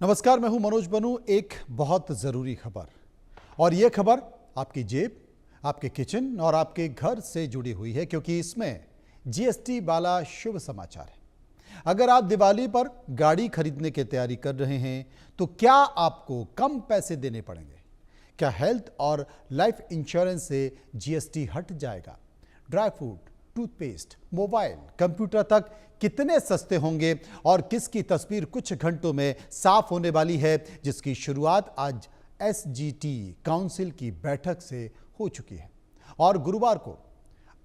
नमस्कार, मैं हूं मनोज बनू। एक बहुत ज़रूरी खबर, और यह खबर आपकी जेब, आपके किचन और आपके घर से जुड़ी हुई है, क्योंकि इसमें जीएसटी वाला शुभ समाचार है। अगर आप दिवाली पर गाड़ी खरीदने की तैयारी कर रहे हैं तो क्या आपको कम पैसे देने पड़ेंगे? क्या हेल्थ और लाइफ इंश्योरेंस से जीएसटी हट जाएगा? Dry fruit, toothpaste, mobile, computer तक कितने सस्ते होंगे और किसकी तस्वीर कुछ घंटों में साफ होने वाली है, जिसकी शुरुआत आज एसजीटी काउंसिल की बैठक से हो चुकी है। और गुरुवार को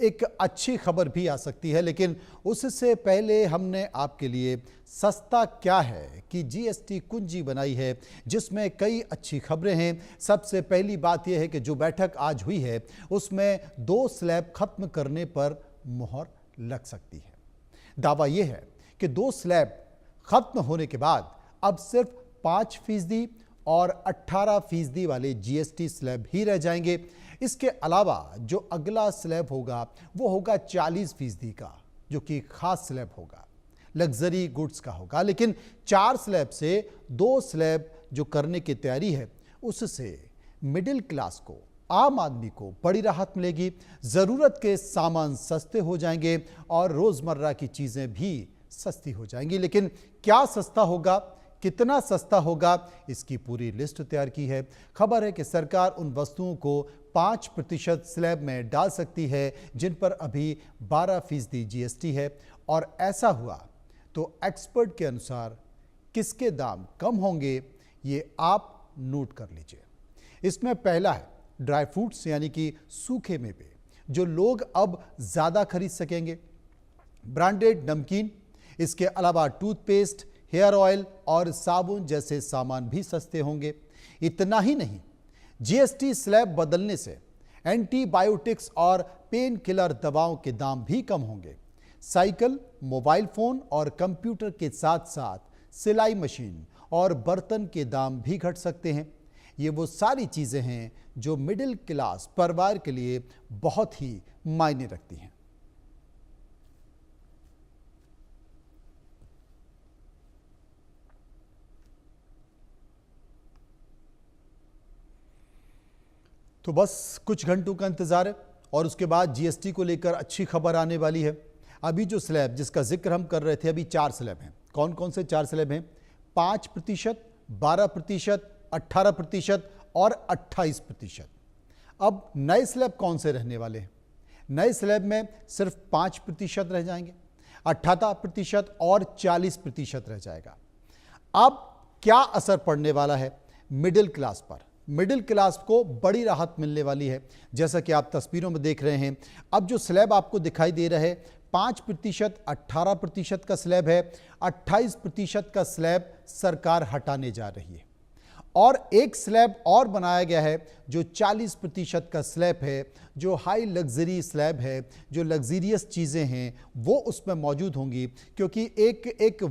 एक अच्छी खबर भी आ सकती है, लेकिन उससे पहले हमने आपके लिए सस्ता क्या है कि जीएसटी कुंजी बनाई है, जिसमें कई अच्छी खबरें हैं। सबसे पहली बात यह है कि जो बैठक आज हुई है उसमें 2 स्लैब खत्म करने पर मुहर लग सकती है। दावा यह है कि 2 स्लैब खत्म होने के बाद अब सिर्फ 5% और 18% वाले जीएसटी स्लैब ही रह जाएंगे। इसके अलावा जो अगला स्लैब होगा वो होगा 40% का, जो कि खास स्लैब होगा, लग्जरी गुड्स का होगा। लेकिन 4 स्लैब से 2 स्लैब जो करने की तैयारी है, उससे मिडिल क्लास को, आम आदमी को बड़ी राहत मिलेगी। ज़रूरत के सामान सस्ते हो जाएंगे और रोज़मर्रा की चीज़ें भी सस्ती हो जाएंगी। लेकिन क्या सस्ता होगा, कितना सस्ता होगा, इसकी पूरी लिस्ट तैयार की है। खबर है कि सरकार उन वस्तुओं को 5% स्लैब में डाल सकती है जिन पर अभी 12% जीएसटी है। और ऐसा हुआ तो एक्सपर्ट के अनुसार किसके दाम कम होंगे, ये आप नोट कर लीजिए। इसमें पहला है ड्राई फ्रूट्स, यानी कि सूखे मेवे, जो लोग अब ज़्यादा खरीद सकेंगे। ब्रांडेड नमकीन, इसके अलावा टूथपेस्ट, हेयर ऑयल और साबुन जैसे सामान भी सस्ते होंगे। इतना ही नहीं, जीएसटी स्लैब बदलने से एंटीबायोटिक्स और पेन किलर दवाओं के दाम भी कम होंगे। साइकिल, मोबाइल फ़ोन और कंप्यूटर के साथ साथ सिलाई मशीन और बर्तन के दाम भी घट सकते हैं। ये वो सारी चीज़ें हैं जो मिडिल क्लास परिवार के लिए बहुत ही मायने रखती हैं। तो बस कुछ घंटों का इंतजार है और उसके बाद जीएसटी को लेकर अच्छी खबर आने वाली है। अभी जो स्लैब जिसका जिक्र हम कर रहे थे, अभी 4 स्लैब हैं। कौन कौन से 4 स्लैब हैं? 5%, 12%, 18% और 28%। अब नए स्लैब कौन से रहने वाले हैं? नए स्लैब में सिर्फ 5% रह जाएंगे, 18% और 40% रह जाएगा। अब क्या असर पड़ने वाला है मिडिल क्लास पर? मिडिल क्लास को बड़ी राहत मिलने वाली है। जैसा कि आप तस्वीरों में देख रहे हैं, अब जो स्लैब आपको दिखाई दे रहा है 5%, 18% का स्लैब है। 28% का स्लैब सरकार हटाने जा रही है और एक स्लैब और बनाया गया है जो 40% का स्लैब है, जो हाई लग्जरी स्लैब है, जो लग्जरियस चीज़ें हैं वो उसमें मौजूद होंगी। क्योंकि एक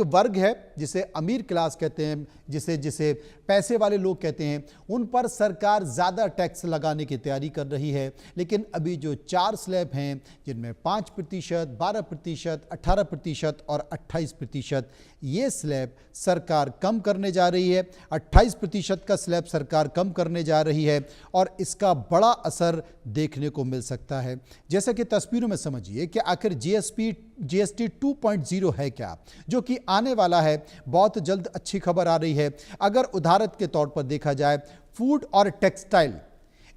वर्ग है जिसे अमीर क्लास कहते हैं, जिसे पैसे वाले लोग कहते हैं, उन पर सरकार ज़्यादा टैक्स लगाने की तैयारी कर रही है। लेकिन अभी जो 4 स्लैब हैं जिनमें 5%, 12%, 18% और 28%, ये स्लैब सरकार कम करने जा रही है। 28% का स्लैब सरकार कम करने जा रही है और इसका बड़ा असर देखने को मिल सकता है। जैसा कि तस्वीरों में समझिए कि आखिर जीएसटी 2.0 है क्या, जो कि आने वाला है। बहुत जल्द अच्छी खबर आ रही है। अगर उदाहरण के तौर पर देखा जाए, फूड और टेक्सटाइल,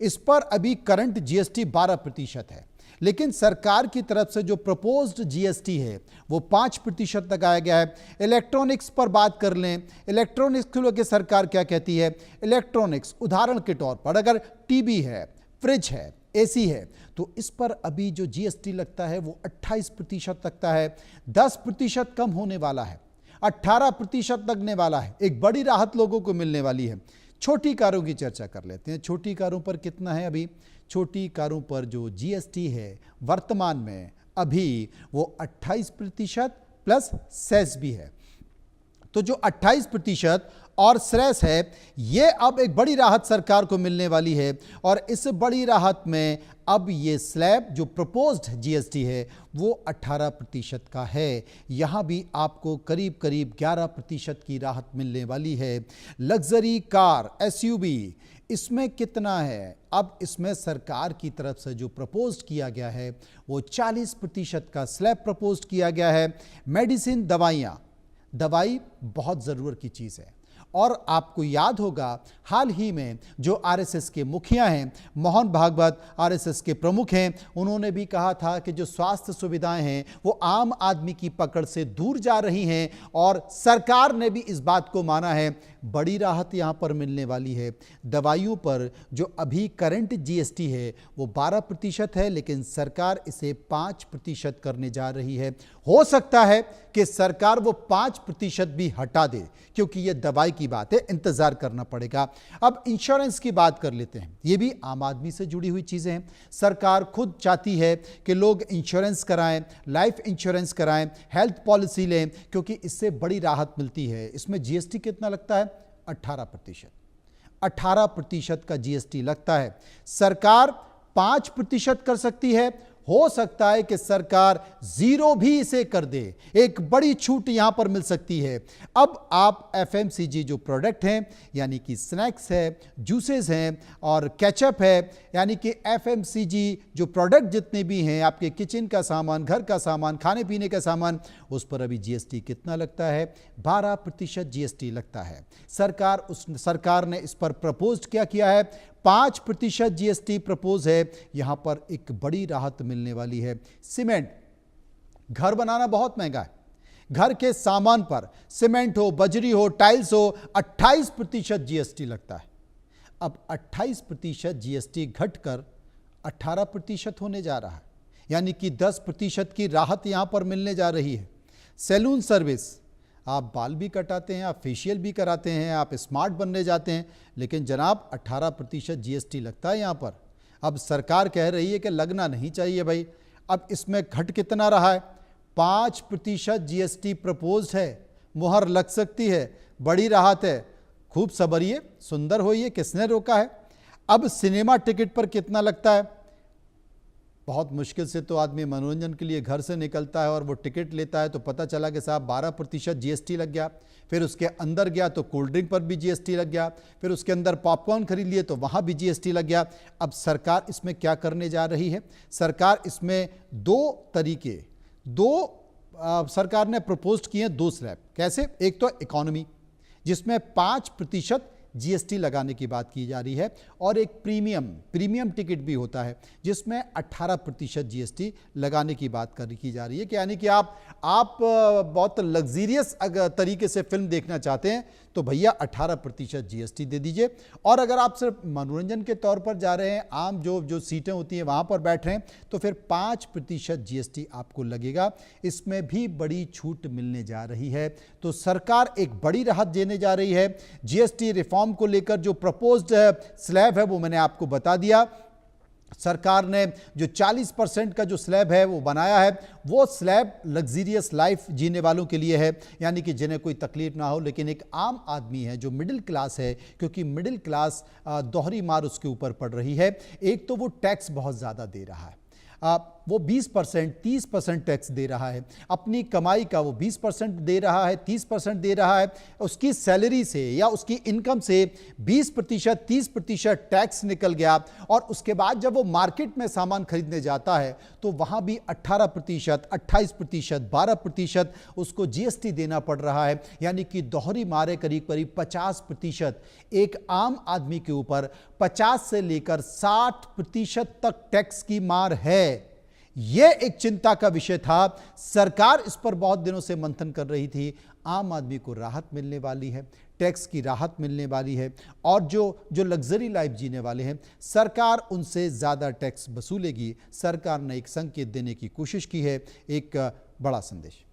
इस पर अभी करंट जीएसटी 12% है, लेकिन सरकार की तरफ से जो प्रपोज्ड जीएसटी है वो 5% लगाया गया है। इलेक्ट्रॉनिक्स पर बात कर लें, इलेक्ट्रॉनिक्स को लेकर सरकार क्या कहती है? इलेक्ट्रॉनिक्स, उदाहरण के तौर पर अगर टीवी है, फ्रिज है, एसी है, तो इस पर अभी जो जीएसटी लगता है वो 28% लगता है। 10% कम होने वाला है, 18% लगने वाला है। एक बड़ी राहत लोगों को मिलने वाली है। छोटी कारों की चर्चा कर लेते हैं। छोटी कारों पर कितना है अभी? छोटी कारों पर जो जीएसटी है वर्तमान में अभी वो 28% प्लस सेस भी है। तो जो 28% और सेस है, ये अब एक बड़ी राहत सरकार को मिलने वाली है। और इस बड़ी राहत में अब ये स्लैब जो प्रपोज्ड जीएसटी है वो 18% का है। यहाँ भी आपको करीब करीब 11% की राहत मिलने वाली है। लग्जरी कार एसयूवी, इसमें कितना है? अब इसमें सरकार की तरफ से जो प्रपोज किया गया है वो 40% का स्लैब प्रपोज किया गया है। मेडिसिन, दवाई बहुत ज़रूरत की चीज़ है। और आपको याद होगा हाल ही में जो आरएसएस के मुखिया हैं, मोहन भागवत आरएसएस के प्रमुख हैं, उन्होंने भी कहा था कि जो स्वास्थ्य सुविधाएं हैं वो आम आदमी की पकड़ से दूर जा रही हैं। और सरकार ने भी इस बात को माना है। बड़ी राहत यहाँ पर मिलने वाली है। दवाइयों पर जो अभी करंट जीएसटी है वो 12% है, लेकिन सरकार इसे 5% करने जा रही है। हो सकता है कि सरकार वो 5% भी हटा दे, क्योंकि ये दवाई की बात है, इंतजार करना पड़ेगा। अब इंश्योरेंस की बात कर लेते हैं। ये भी आम आदमी से जुड़ी हुई चीजें हैं। सरकार खुद चाहती है कि लोग इंश्योरेंस कराएं, लाइफ इंश्योरेंस कराएं, हेल्थ पॉलिसी लें, क्योंकि इससे बड़ी राहत मिलती है। इसमें जीएसटी कितना लगता है? 18%। 18% का जीएसटी लगता है। सरकार 5% कर सकती है। हो सकता है कि सरकार 0 भी इसे कर दे। एक बड़ी छूट यहां पर मिल सकती है। अब आप एफएमसीजी जो प्रोडक्ट हैं, यानी कि स्नैक्स है, जूसेस हैं और केचप है, यानी कि एफएमसीजी जो प्रोडक्ट जितने भी हैं, आपके किचन का सामान, घर का सामान, खाने पीने का सामान, उस पर अभी जीएसटी कितना लगता है? 12% जीएसटी लगता है। सरकार ने इस पर प्रपोज क्या किया है? 5% जीएसटी प्रपोज है। यहां पर एक बड़ी राहत मिलने वाली है। सीमेंट, घर बनाना बहुत महंगा है। घर के सामान पर सीमेंट हो, बजरी हो, टाइल्स हो, 28% जीएसटी लगता है। अब 28% जीएसटी घटकर 18% होने जा रहा है, यानी कि 10% की राहत यहां पर मिलने जा रही है। सैलून सर्विस, आप बाल भी कटाते हैं, आप फेशियल भी कराते हैं, आप स्मार्ट बनने जाते हैं, लेकिन जनाब 18% जीएसटी लगता है यहाँ पर। अब सरकार कह रही है कि लगना नहीं चाहिए भाई। अब इसमें घट कितना रहा है? 5% जीएसटी प्रपोज है। मुहर लग सकती है, बड़ी राहत है। खूब सबरिए, सुंदर होइए, किसने रोका है? अब सिनेमा टिकट पर कितना लगता है? बहुत मुश्किल से तो आदमी मनोरंजन के लिए घर से निकलता है और वो टिकट लेता है, तो पता चला कि साहब 12% जीएसटी लग गया। फिर उसके अंदर गया तो कोल्ड ड्रिंक पर भी जीएसटी लग गया। फिर उसके अंदर पॉपकॉर्न खरीद लिए तो वहाँ भी जीएसटी लग गया। अब सरकार इसमें क्या करने जा रही है? सरकार इसमें सरकार ने प्रपोज किए हैं 2 स्लैब। कैसे? एक तो इकोनॉमी, जिसमें 5% जीएसटी लगाने की बात की जा रही है, और एक प्रीमियम टिकट भी होता है जिसमें 18% जीएसटी लगाने की बात की जा रही है। कि यानी कि आप बहुत लग्जीरियस तरीके से फिल्म देखना चाहते हैं तो भैया 18% जीएसटी दे दीजिए। और अगर आप सिर्फ मनोरंजन के तौर पर जा रहे हैं, आम जो सीटें होती हैं वहां पर बैठ रहे हैं, तो फिर 5% जीएसटी आपको लगेगा। इसमें भी बड़ी छूट मिलने जा रही है। तो सरकार एक बड़ी राहत देने जा रही है। जीएसटी रिफॉर्म को लेकर जो प्रपोज्ड स्लैब है वो मैंने आपको बता दिया। सरकार ने जो 40% का जो स्लैब है वो बनाया है, वो स्लैब लग्जीरियस लाइफ जीने वालों के लिए है, यानी कि जिन्हें कोई तकलीफ ना हो। लेकिन एक आम आदमी है जो मिडिल क्लास है, क्योंकि मिडिल क्लास दोहरी मार उसके ऊपर पड़ रही है। एक तो वो टैक्स बहुत ज़्यादा दे रहा है, वो 20% 30% टैक्स दे रहा है। अपनी कमाई का वो 20% दे रहा है, 30% दे रहा है। उसकी सैलरी से या उसकी इनकम से 20% 30% टैक्स निकल गया। और उसके बाद जब वो मार्केट में सामान खरीदने जाता है तो वहाँ भी 18%, 28%, 12% उसको जीएसटी देना पड़ रहा है। यानी कि दोहरी मारे करीब करीब 50% एक आम आदमी के ऊपर 50 से लेकर 60% तक टैक्स की मार है। यह एक चिंता का विषय था। सरकार इस पर बहुत दिनों से मंथन कर रही थी। आम आदमी को राहत मिलने वाली है, टैक्स की राहत मिलने वाली है। और जो लग्जरी लाइफ जीने वाले हैं, सरकार उनसे ज़्यादा टैक्स वसूलेगी। सरकार ने एक संकेत देने की कोशिश की है, एक बड़ा संदेश।